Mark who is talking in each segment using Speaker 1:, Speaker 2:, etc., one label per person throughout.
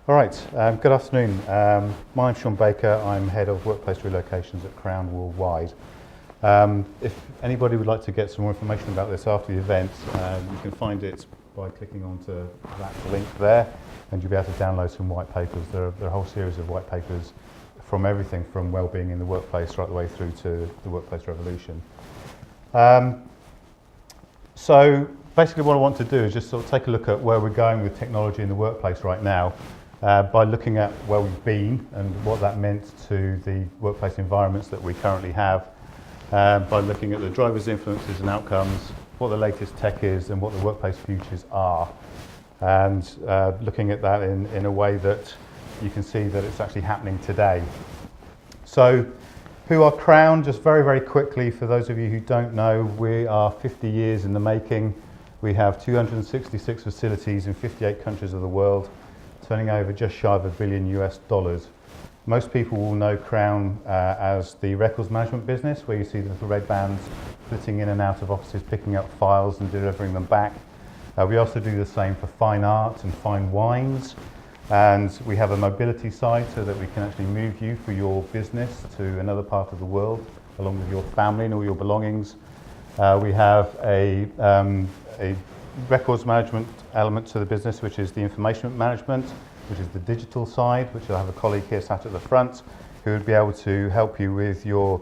Speaker 1: All right, good afternoon. My name's Shaun Baker. I'm Head of Workplace Relocations at Crown Worldwide. If anybody would like to get some more information about this after the event, you can find it by clicking onto that link there, and you'll be able to download some white papers. There are a whole series of white papers from everything from well-being in the workplace right the way through to the workplace revolution. So basically what I want to do is just sort of take a look at where we're going with technology in the workplace right now by looking at where we've been and what that meant to the workplace environments that we currently have, by looking at the drivers' influences and outcomes, what the latest tech is and what the workplace futures are, and looking at that in a way that you can see that it's actually happening today. So who are Crown? Just very, very quickly, for those of you who don't know, we are 50 years in the making. We have 266 facilities in 58 countries of the world, turning over just shy of $1 billion US. Most people will know Crown as the records management business, where you see the little red bands flitting in and out of offices, picking up files and delivering them back. We also do the same for fine art and fine wines. And we have a mobility side so that we can actually move you for your business to another part of the world, along with your family and all your belongings. We have a records management element to the business, which is the information management, which is the digital side, which I'll have a colleague here sat at the front who would be able to help you with your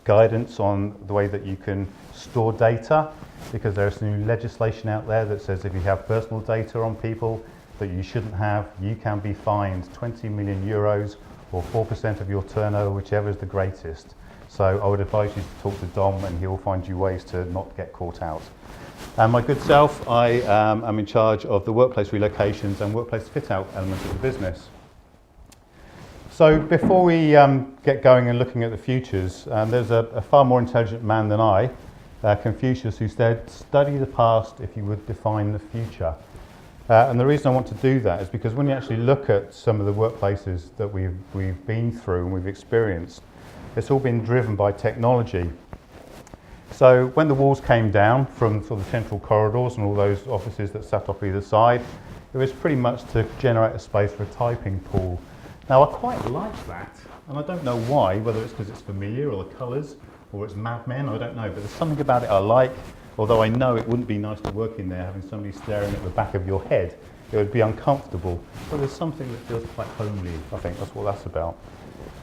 Speaker 1: guidance on the way that you can store data, because there's new legislation out there that says if you have personal data on people that you shouldn't have, you can be fined 20 million euros or 4% of your turnover, whichever is the greatest. So I would advise you to talk to Dom and he will find you ways to not get caught out. And my good self, I am in charge of the workplace relocations and workplace fit out element of the business. So before we get going and looking at the futures, there's a far more intelligent man than I, Confucius, who said, study the past if you would define the future. And the reason I want to do that is because when you actually look at some of the workplaces that we've been through and we've experienced, it's all been driven by technology. So when the walls came down from sort of the central corridors and all those offices that sat off either side, it was pretty much to generate a space for a typing pool. Now I quite like that, and I don't know why, whether it's because it's familiar or the colours or it's Mad Men, I don't know, but there's something about it I like. Although I know it wouldn't be nice to work in there having somebody staring at the back of your head. It would be uncomfortable. But there's something that feels quite homely. I think that's what that's about.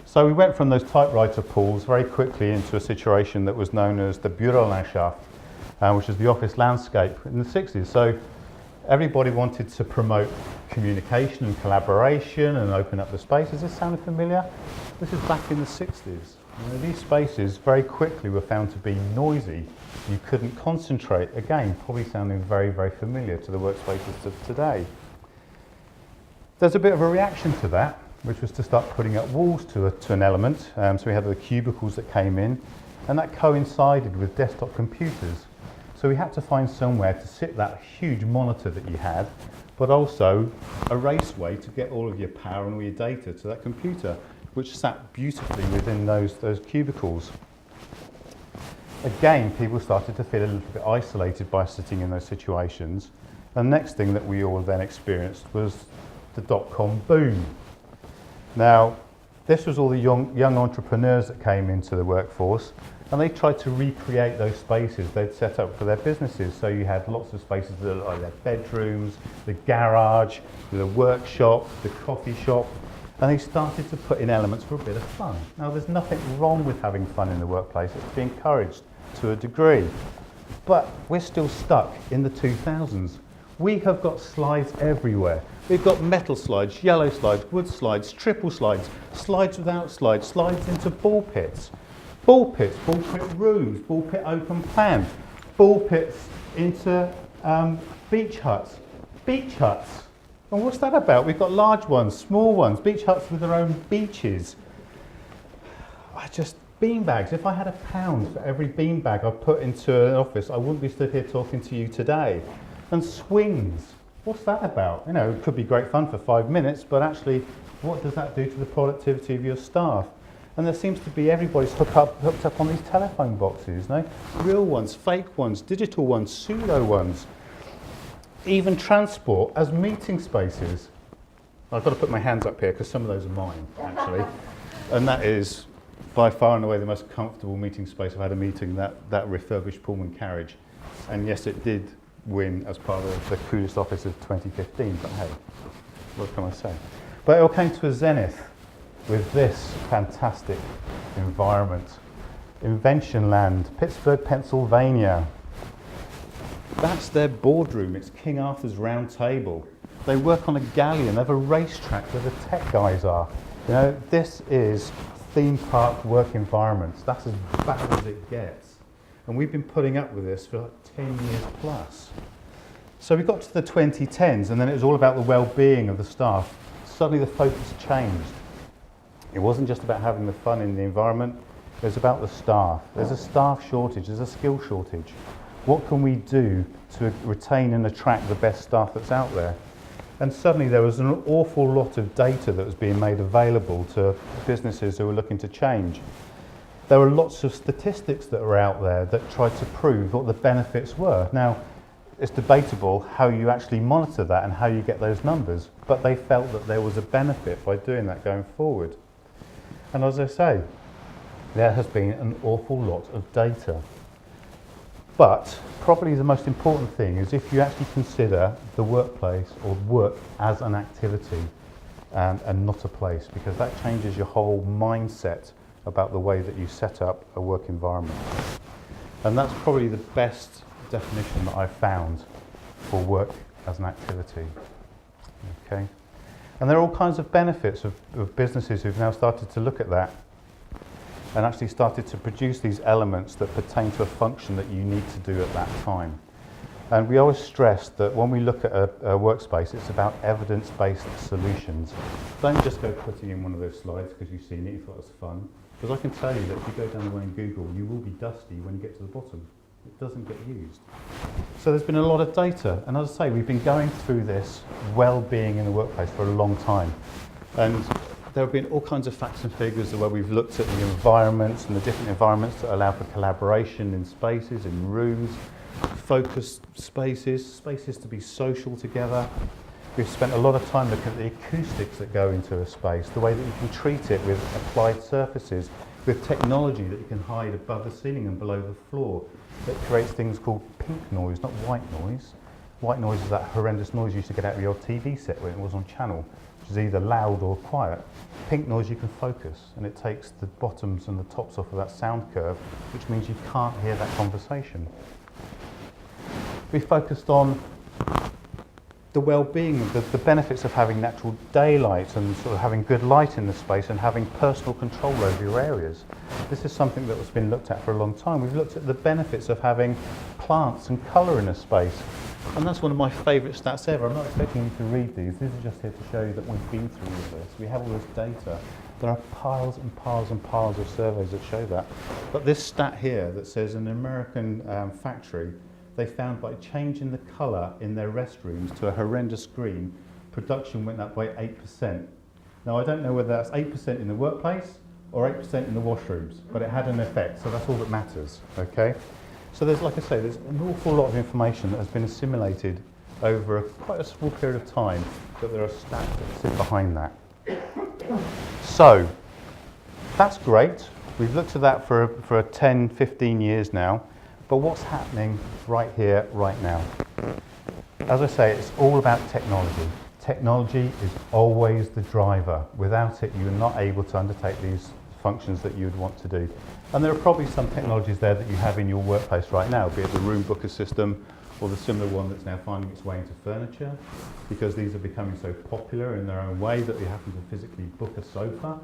Speaker 1: So we went from those typewriter pools very quickly into a situation that was known as the Bürolandschaft, which is the office landscape in the 60s. So everybody wanted to promote communication and collaboration and open up the space. Does this sound familiar? This is back in the 60s. These spaces very quickly were found to be noisy. You couldn't concentrate. Again, probably sounding very, very familiar to the workspaces of today. There's a bit of a reaction to that, which was to start putting up walls to an element. So we had the cubicles that came in, and that coincided with desktop computers. So we had to find somewhere to sit that huge monitor that you had, but also a raceway to get all of your power and all your data to that computer, which sat beautifully within those cubicles. Again, people started to feel a little bit isolated by sitting in those situations. The next thing that we all then experienced was the dot-com boom. Now, this was all the young entrepreneurs that came into the workforce, and they tried to recreate those spaces they'd set up for their businesses. So you had lots of spaces that looked like their bedrooms, the garage, the workshop, the coffee shop, and they started to put in elements for a bit of fun. Now, there's nothing wrong with having fun in the workplace. It's to be encouraged to a degree. But we're still stuck in the 2000s. We have got slides everywhere. We've got metal slides, yellow slides, wood slides, triple slides, slides without slides, slides into ball pits, ball pit rooms, ball pit open plan, ball pits into beach huts. And what's that about? We've got large ones, small ones, beach huts with their own beaches. Beanbags. If I had £1 for every beanbag I put into an office, I wouldn't be stood here talking to you today. And swings. What's that about? You know, it could be great fun for 5 minutes, but actually, what does that do to the productivity of your staff? And there seems to be everybody's hooked up on these telephone boxes, no? Real ones, fake ones, digital ones, pseudo ones. Even transport as meeting spaces. I've got to put my hands up here because some of those are mine, actually. And that is by far and away the most comfortable meeting space I've had a meeting, that refurbished Pullman carriage. And yes, it did win as part of the coolest office of 2015, but hey, what can I say? But it all came to a zenith with this fantastic environment. Invention Land, Pittsburgh, Pennsylvania. That's their boardroom. It's King Arthur's Round Table. They work on a galleon. They have a racetrack where the tech guys are. You know, this is theme park work environments. That's as bad as it gets. And we've been putting up with this for like 10 years plus. So we got to the 2010s, and then it was all about the well-being of the staff. Suddenly the focus changed. It wasn't just about having the fun in the environment. It was about the staff. There's a staff shortage. There's a skill shortage. What can we do to retain and attract the best staff that's out there? And suddenly there was an awful lot of data that was being made available to businesses who were looking to change. There were lots of statistics that were out there that tried to prove what the benefits were. Now, it's debatable how you actually monitor that and how you get those numbers, but they felt that there was a benefit by doing that going forward. And as I say, there has been an awful lot of data. But probably the most important thing is if you actually consider the workplace or work as an activity and not a place, because that changes your whole mindset about the way that you set up a work environment. And that's probably the best definition that I've found for work as an activity. Okay? And there are all kinds of benefits of businesses who've now started to look at that and actually started to produce these elements that pertain to a function that you need to do at that time. And we always stress that when we look at a workspace, it's about evidence-based solutions. Don't just go putting in one of those slides because you've seen it, you thought it was fun. Because I can tell you that if you go down the way in Google, you will be dusty when you get to the bottom. It doesn't get used. So there's been a lot of data. And as I say, we've been going through this well-being in the workplace for a long time. And there have been all kinds of facts and figures where we've looked at the environments and the different environments that allow for collaboration in spaces, in rooms, focused spaces, spaces to be social together. We've spent a lot of time looking at the acoustics that go into a space, the way that you can treat it with applied surfaces, with technology that you can hide above the ceiling and below the floor, that creates things called pink noise, not white noise. White noise is that horrendous noise you used to get out of your TV set when it was on channel, which is either loud or quiet. Pink noise you can focus, and it takes the bottoms and the tops off of that sound curve, which means you can't hear that conversation. We focused on the well-being, the benefits of having natural daylight and sort of having good light in the space and having personal control over your areas. This is something that has been looked at for a long time. We've looked at the benefits of having plants and colour in a space. And that's one of my favourite stats ever. I'm not expecting you to read these. This is just here to show you that we've been through all of this. We have all this data. There are piles and piles and piles of surveys that show that. But this stat here that says an American factory, they found by changing the colour in their restrooms to a horrendous green, production went up by 8%. Now I don't know whether that's 8% in the workplace or 8% in the washrooms, but it had an effect, so that's all that matters, okay? So there's, like I say, there's an awful lot of information that has been assimilated over quite a small period of time, but there are stats that sit behind that. So, that's great. We've looked at that for 10, 15 years now. But what's happening right here, right now? As I say, it's all about technology. Technology is always the driver. Without it, you're not able to undertake these functions that you would want to do. And there are probably some technologies there that you have in your workplace right now, be it the room booker system or the similar one that's now finding its way into furniture, because these are becoming so popular in their own way that you happen to physically book a sofa,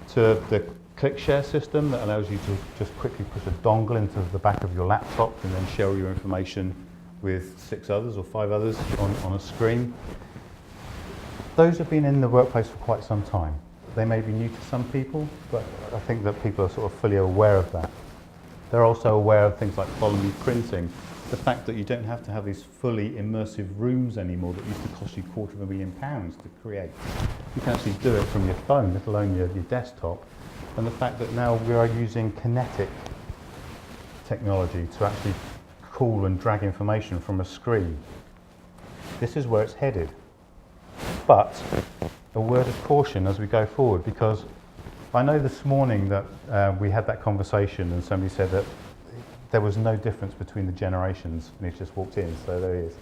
Speaker 1: to the click share system that allows you to just quickly push a dongle into the back of your laptop and then share your information with 6 others or 5 others on a screen. Those have been in the workplace for quite some time. They may be new to some people, but I think that people are sort of fully aware of that. They're also aware of things like follow-me printing, the fact that you don't have to have these fully immersive rooms anymore that used to cost you £250,000 to create. You can actually do it from your phone, let alone your desktop. And the fact that now we are using kinetic technology to actually call and drag information from a screen. This is where it's headed. But a word of caution as we go forward, because I know this morning that we had that conversation and somebody said that there was no difference between the generations, and he's just walked in, so there he is.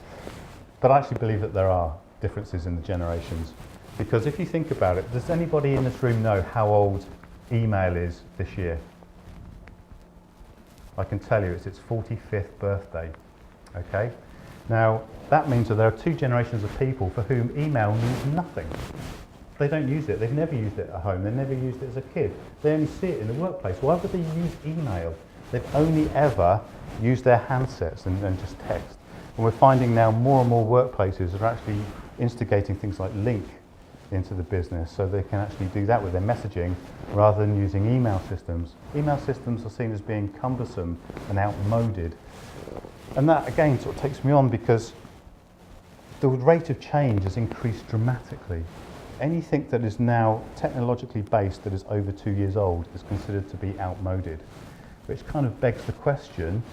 Speaker 1: But I actually believe that there are differences in the generations, because if you think about it, does anybody in this room know how old email is this year? I can tell you it's its 45th birthday, okay? Now, that means that there are two generations of people for whom email means nothing. They don't use it, they've never used it at home, they never used it as a kid. They only see it in the workplace. Why would they use email? They've only ever used their handsets and just text. And we're finding now more and more workplaces are actually instigating things like link into the business, so they can actually do that with their messaging rather than using email systems. Email systems are seen as being cumbersome and outmoded. And that again sort of takes me on, because the rate of change has increased dramatically. Anything that is now technologically based that is over 2 years old is considered to be outmoded, which kind of begs the question,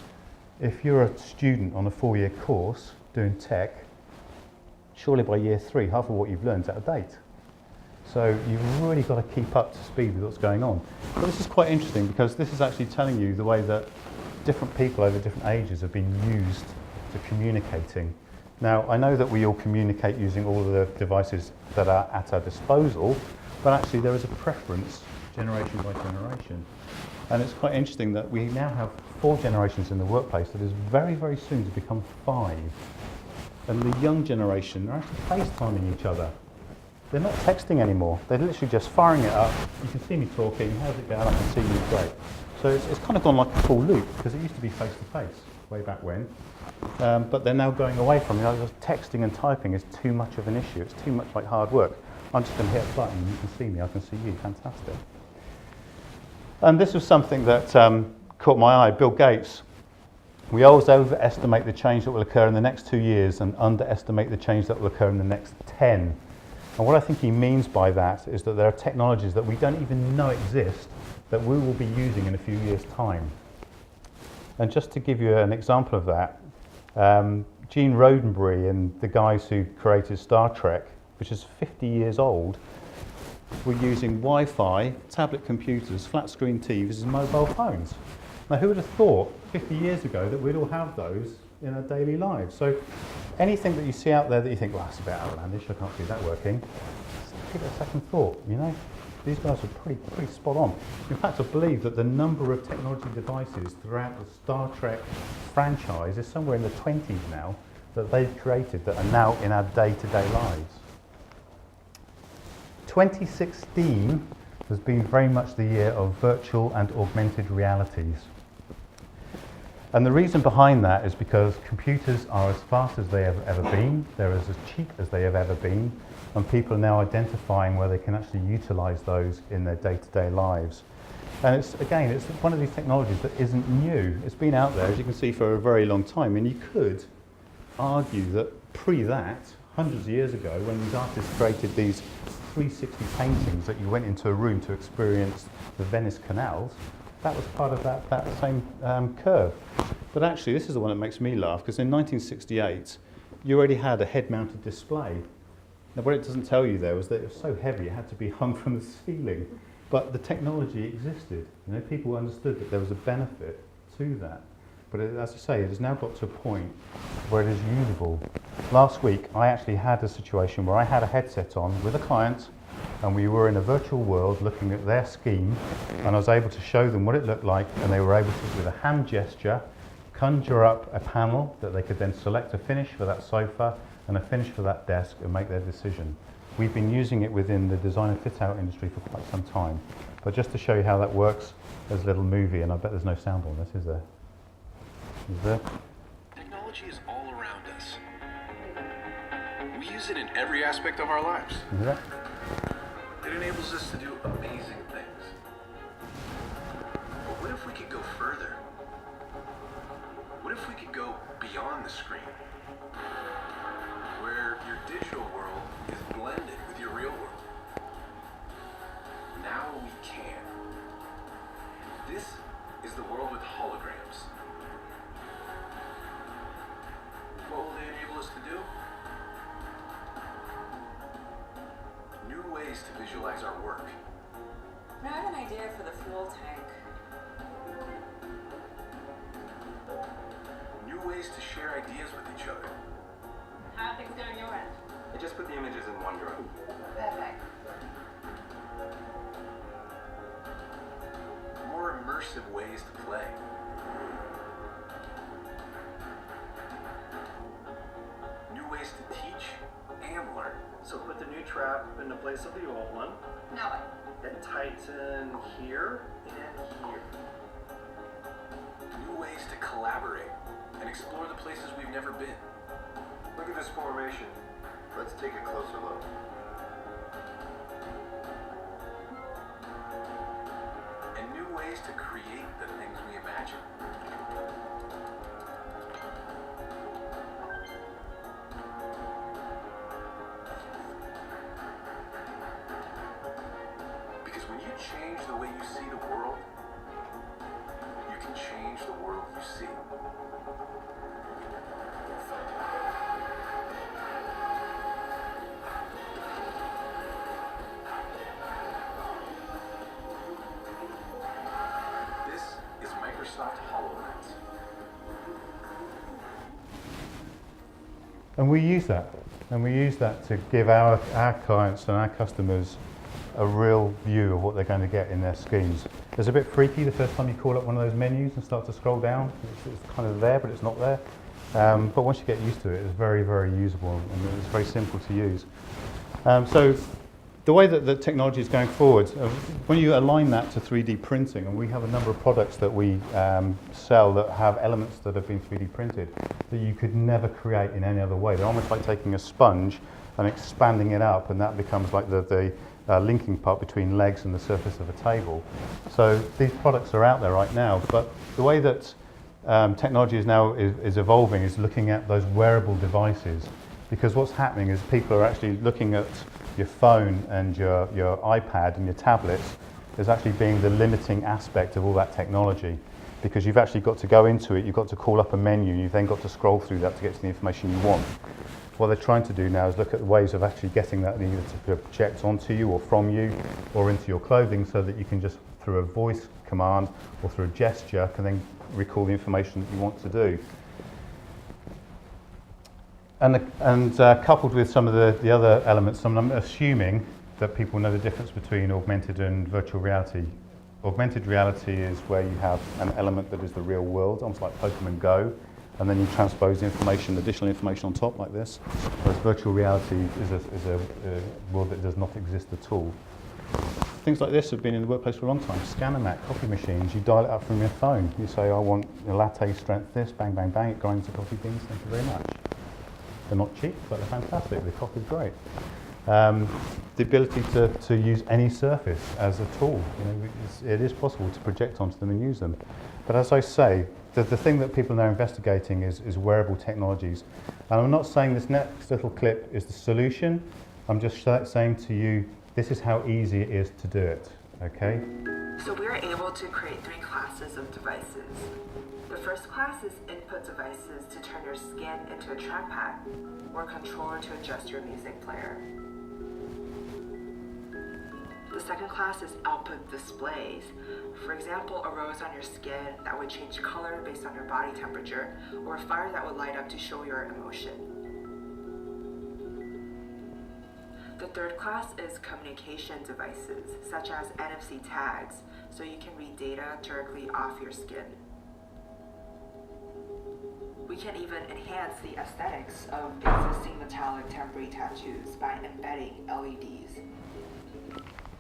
Speaker 1: if you're a student on a 4-year course doing tech, surely by year 3, half of what you've learned is out of date. So you've really got to keep up to speed with what's going on. But this is quite interesting, because this is actually telling you the way that different people over different ages have been used to communicating. Now, I know that we all communicate using all of the devices that are at our disposal, but actually there is a preference generation by generation. And it's quite interesting that we now have 4 generations in the workplace that is very, very soon to become 5. And the young generation are actually FaceTiming each other. They're not texting anymore. They're literally just firing it up. You can see me talking. How's it going? I can see you. Great. So it's kind of gone like a full loop, because it used to be face-to-face way back when. But they're now going away from it. Just texting and typing is too much of an issue. It's too much like hard work. I'm just going to hit a button. You can see me. I can see you. Fantastic. And this was something that caught my eye. Bill Gates. We always overestimate the change that will occur in the next 2 years and underestimate the change that will occur in the next 10. And what I think he means by that is that there are technologies that we don't even know exist that we will be using in a few years' time. And just to give you an example of that, Gene Roddenberry and the guys who created Star Trek, which is 50 years old, were using Wi-Fi, tablet computers, flat screen TVs and mobile phones. Now, who would have thought 50 years ago that we'd all have those in our daily lives? So anything that you see out there that you think, well, that's a bit outlandish, I can't see that working, just give it a second thought, you know? These guys are pretty spot on. In fact, I believe that the number of technology devices throughout the Star Trek franchise is somewhere in the 20s now that they've created that are now in our day-to-day lives. 2016 has been very much the year of virtual and augmented realities. And the reason behind that is because computers are as fast as they have ever been, they're as cheap as they have ever been, and people are now identifying where they can actually utilize those in their day-to-day lives. And it's one of these technologies that isn't new. It's been out there, as you can see, for a very long time, and you could argue that that, hundreds of years ago, when these artists created these 360 paintings that you went into a room to experience the Venice canals, that was part of that same curve. But actually, this is the one that makes me laugh, because in 1968, you already had a head-mounted display. Now, what it doesn't tell you there was that it was so heavy it had to be hung from the ceiling. But the technology existed. You know, people understood that there was a benefit to that. But as I say, it has now got to a point where it is usable. Last week, I actually had a situation where I had a headset on with a client, and we were in a virtual world looking at their scheme, and I was able to show them what it looked like, and they were able to, with a hand gesture, conjure up a panel that they could then select a finish for that sofa and a finish for that desk and make their decision. We've been using it within the design and fit-out industry for quite some time. But just to show you how that works, there's a little movie, and I bet there's no sound on this, is there? Is there?
Speaker 2: Technology is all around us. We use it in every aspect of our lives.
Speaker 1: Yeah.
Speaker 2: It enables us to do amazing things. But what if we could go further? What if we could go beyond the screen? Where your digital world is blended with your real world. Now we can. This is the world with holograms. What will they enable us to do? ways to visualize our work.
Speaker 3: I have an idea for the fuel tank.
Speaker 2: New ways to share ideas with each other.
Speaker 3: How are things going your end?
Speaker 2: I just put the images in OneDrive.
Speaker 3: Perfect.
Speaker 2: More immersive ways to play. New ways to teach and learn.
Speaker 4: So put the new trap in the place of the old one,
Speaker 3: Now what?
Speaker 4: then tighten here and here.
Speaker 2: New ways to collaborate and explore the places we've never been.
Speaker 5: Look at this formation. Let's take a closer look.
Speaker 2: And new ways to create the things we imagine. Because when you change the way you see the world, you can change the world you see. This is Microsoft Hololens.
Speaker 1: And we use that. And we use that to give our clients and our customers a real view of what they're going to get in their schemes. It's a bit freaky the first time you call up one of those menus and start to scroll down. It's kind of there, but it's not there. But once you get used to it, it's very, very usable and it's very simple to use. So the way that the technology is going forward, when you align that to 3D printing, and we have a number of products that we sell that have elements that have been 3D printed that you could never create in any other way. They're almost like taking a sponge and expanding it up, and that becomes like the linking part between legs and the surface of a table. So these products are out there right now, but the way that technology is now is evolving is looking at those wearable devices, because what's happening is people are actually looking at your phone and your iPad and your tablets as actually being the limiting aspect of all that technology, because you've actually got to go into it, you've got to call up a menu, you've then got to scroll through that to get to the information you want. What they're trying to do now is look at ways of actually getting that either to project onto you or from you or into your clothing, so that you can just, through a voice command or through a gesture, can then recall the information that you want to do. And coupled with some of the other elements, I'm assuming that people know the difference between augmented and virtual reality. Augmented reality is where you have an element that is the real world, almost like Pokemon Go, and then you transpose information, additional information on top like this. Whereas virtual reality is a world that does not exist at all. Things like this have been in the workplace for a long time. Scanner-Mac, coffee machines, you dial it up from your phone. You say, I want a latte strength this, bang, bang, bang, it grinds the coffee beans, thank you very much. They're not cheap, but they're fantastic. The coffee's great. The ability to use any surface as a tool. It is possible to project onto them and use them. But as I say, the thing that people are now investigating is wearable technologies. And I'm not saying this next little clip is the solution. I'm just saying to you, this is how easy it is to do it, okay?
Speaker 6: So we are able to create 3 classes of devices. The first class is input devices to turn your skin into a trackpad or controller to adjust your music player. The second class is output displays. For example, a rose on your skin that would change color based on your body temperature, or a fire that would light up to show your emotion. The third class is communication devices, such as NFC tags, so you can read data directly off your skin. We can even enhance the aesthetics of existing metallic temporary tattoos by embedding LEDs.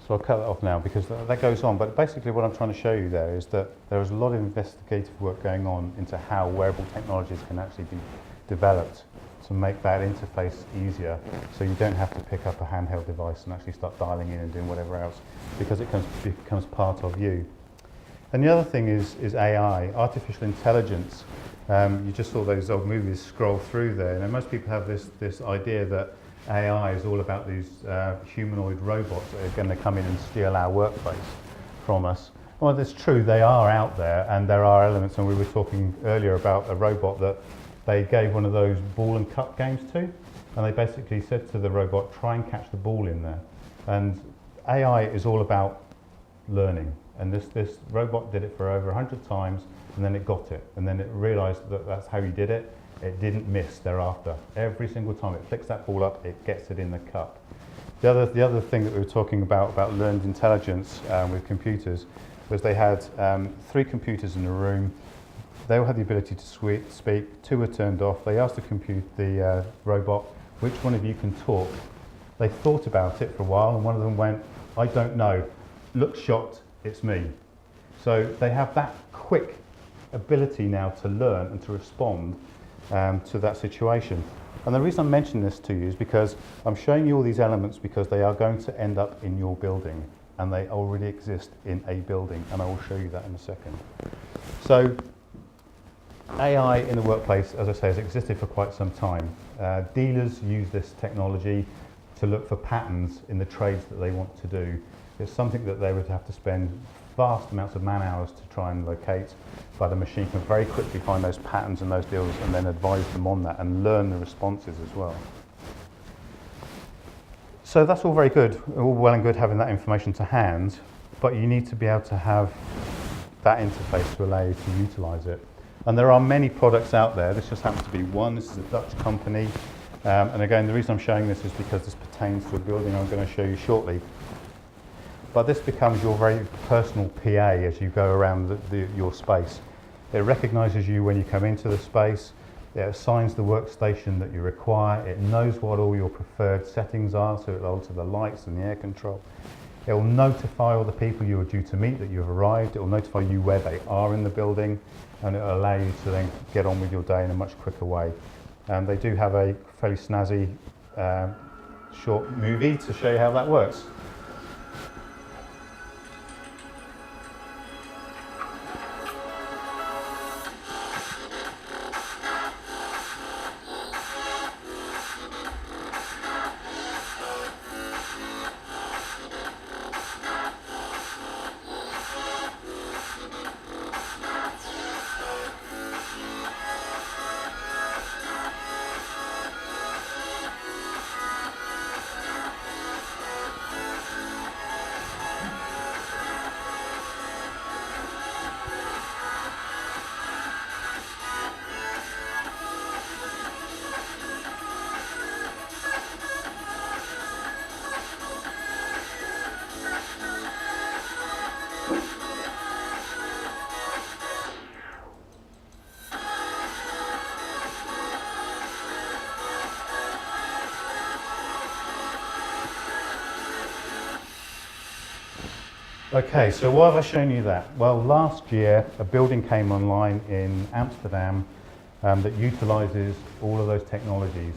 Speaker 1: So I'll cut that off now because that goes on, but basically what I'm trying to show you there is that there is a lot of investigative work going on into how wearable technologies can actually be developed to make that interface easier, so you don't have to pick up a handheld device and actually start dialing in and doing whatever else, because it becomes part of you. And the other thing is AI, artificial intelligence. You just saw those old movies scroll through there, and most people have this idea that AI is all about these humanoid robots that are going to come in and steal our workplace from us. Well, that's true, they are out there, and there are elements, and we were talking earlier about a robot that they gave one of those ball and cup games to, and they basically said to the robot, try and catch the ball in there. And AI is all about learning. And this robot did it for over 100 times, and then it got it. And then it realized that that's how you did it. It didn't miss thereafter. Every single time it flicks that ball up, it gets it in the cup. The other thing that we were talking about learned intelligence with computers was they had 3 computers in a room. They all had the ability to speak. 2 were turned off. They asked the robot, which one of you can talk? They thought about it for a while, and one of them went, I don't know. Look shocked, it's me. So they have that quick ability now to learn and to respond to that situation. And the reason I'm mentioning this to you is because I'm showing you all these elements because they are going to end up in your building, and they already exist in a building, and I will show you that in a second. So AI in the workplace, as I say, has existed for quite some time. Dealers use this technology to look for patterns in the trades that they want to do. It's something that they would have to spend vast amounts of man hours to try and locate, but the machine can very quickly find those patterns and those deals and then advise them on that and learn the responses as well. So that's all very good, all well and good having that information to hand, but you need to be able to have that interface to allow you to utilize it. And there are many products out there. This just happens to be one. This is a Dutch company. And again, the reason I'm showing this is because this pertains to a building I'm going to show you shortly. But this becomes your very personal PA as you go around your space. It recognises you when you come into the space. It assigns the workstation that you require. It knows what all your preferred settings are, so it'll alter the lights and the air control. It will notify all the people you are due to meet that you've arrived. It will notify you where they are in the building, and it will allow you to then get on with your day in a much quicker way. They do have a fairly snazzy short movie to show you how that works. Okay, so why have I shown you that? Well, last year a building came online in Amsterdam that utilises all of those technologies.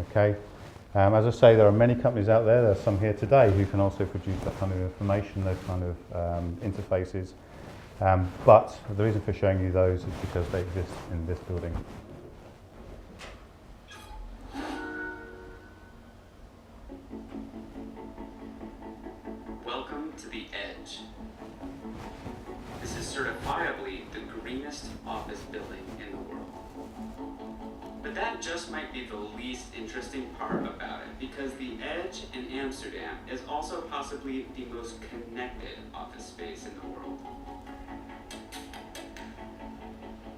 Speaker 1: Okay, as I say, there are many companies out there. There are some here today who can also produce that kind of information, those kind of interfaces. But the reason for showing you those is because they exist in this building.
Speaker 7: Welcome to the Edge. This is certifiably the greenest office building in the world. But that just might be the least interesting part about it, because the Edge in Amsterdam is also possibly the most connected office space in the world.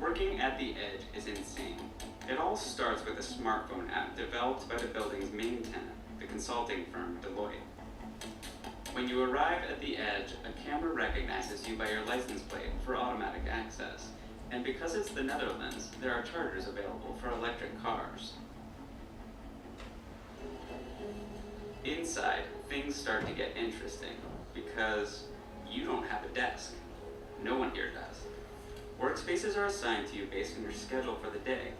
Speaker 7: Working at the Edge is insane. It all starts with a smartphone app developed by the building's main tenant, the consulting firm Deloitte. When you arrive at the Edge, a camera recognizes you by your license plate for automatic access. And because it's the Netherlands, there are chargers available for electric cars. Inside, things start to get interesting because you don't have a desk. No one here does. Workspaces are assigned to you based on your schedule for the day.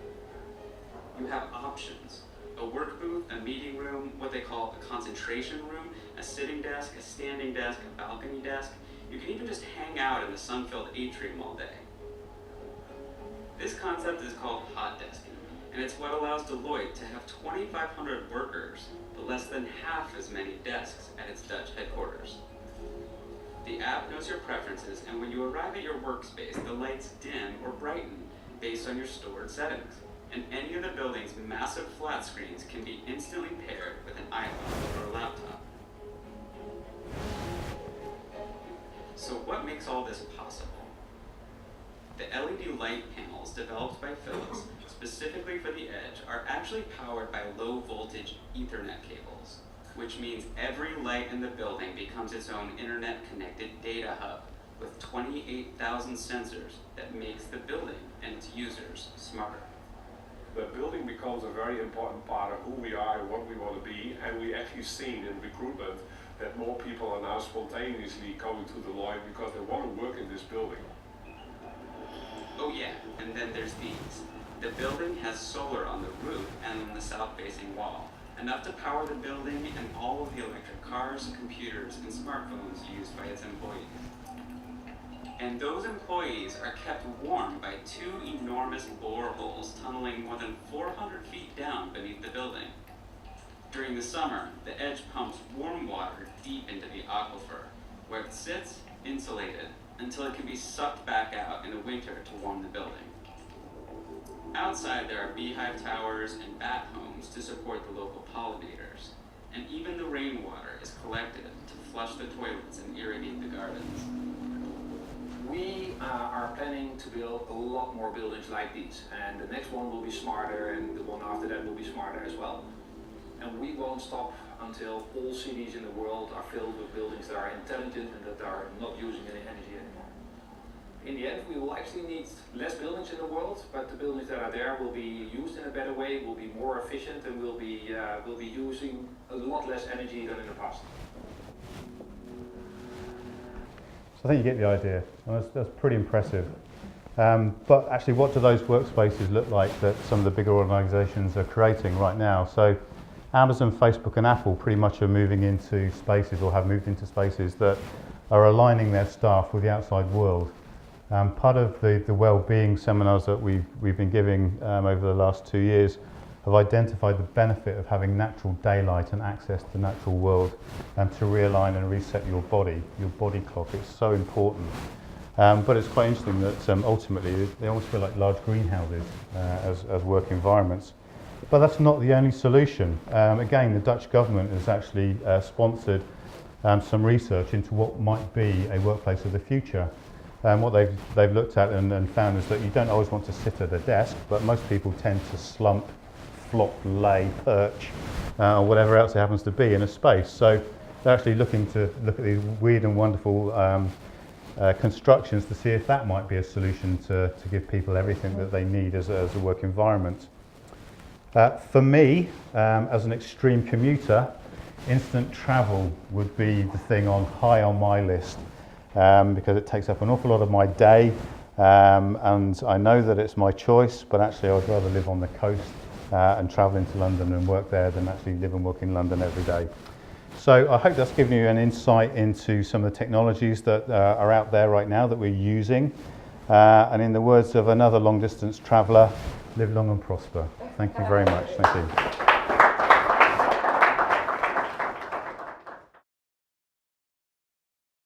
Speaker 7: You have options. A work booth, a meeting room, what they call a concentration room, a sitting desk, a standing desk, a balcony desk. You can even just hang out in the sun-filled atrium all day. This concept is called hot desking, and it's what allows Deloitte to have 2,500 workers, but less than half as many desks at its Dutch headquarters. The app knows your preferences, and when you arrive at your workspace, the lights dim or brighten based on your stored settings. And any of the building's massive flat screens can be instantly paired with an iPhone or a laptop. So what makes all this possible? The LED light panels developed by Philips specifically for the edge are actually powered by low voltage Ethernet cables, which means every light in the building becomes its own internet connected data hub with 28,000 sensors that makes the building and its users smarter.
Speaker 8: The building becomes a very important part of who we are and what we want to be, and we actually seen in recruitment that more people are now spontaneously coming to Deloitte because they want to work in this building.
Speaker 7: Oh yeah, and then there's these. The building has solar on the roof and on the south-facing wall, enough to power the building and all of the electric cars, computers, and smartphones used by its employees. And those employees are kept warm by two enormous boreholes tunneling more than 400 feet down beneath the building. During the summer, the edge pumps warm water deep into the aquifer, where it sits insulated until it can be sucked back out in the winter to warm the building. Outside, there are beehive towers and bat homes to support the local pollinators, and even the rainwater is collected to flush the toilets and irrigate the gardens.
Speaker 9: We are planning to build a lot more buildings like these, and the next one will be smarter, and the one after that will be smarter as well. And we won't stop until all cities in the world are filled with buildings that are intelligent and that are not using any energy anymore. In the end, we will actually need less buildings in the world, but the buildings that are there will be used in a better way, will be more efficient, and will be using a lot less energy than in the past.
Speaker 1: So I think you get the idea. Well, that's pretty impressive. But actually, what do those workspaces look like that some of the bigger organisations are creating right now? So Amazon, Facebook and Apple pretty much are moving into spaces, or have moved into spaces, that are aligning their staff with the outside world. Part of the well-being seminars that we've been giving over the last 2 years have identified the benefit of having natural daylight and access to the natural world, and to realign and reset your body clock. It's so important. But it's quite interesting that ultimately they almost feel like large greenhouses as work environments. But that's not the only solution. Again, the Dutch government has actually sponsored some research into what might be a workplace of the future. What they've looked at and found is that you don't always want to sit at a desk, but most people tend to slump, flop, lay, perch, or whatever else it happens to be in a space. So they're actually looking to look at these weird and wonderful constructions to see if that might be a solution to give people everything that they need as a work environment. For me, as an extreme commuter, instant travel would be the thing high on my list, because it takes up an awful lot of my day, and I know that it's my choice, but actually I would rather live on the coast and travel into London and work there than actually live and work in London every day. So I hope that's given you an insight into some of the technologies that are out there right now that we're using. And in the words of another long distance traveller, live long and prosper. Thank you very much. Thank you.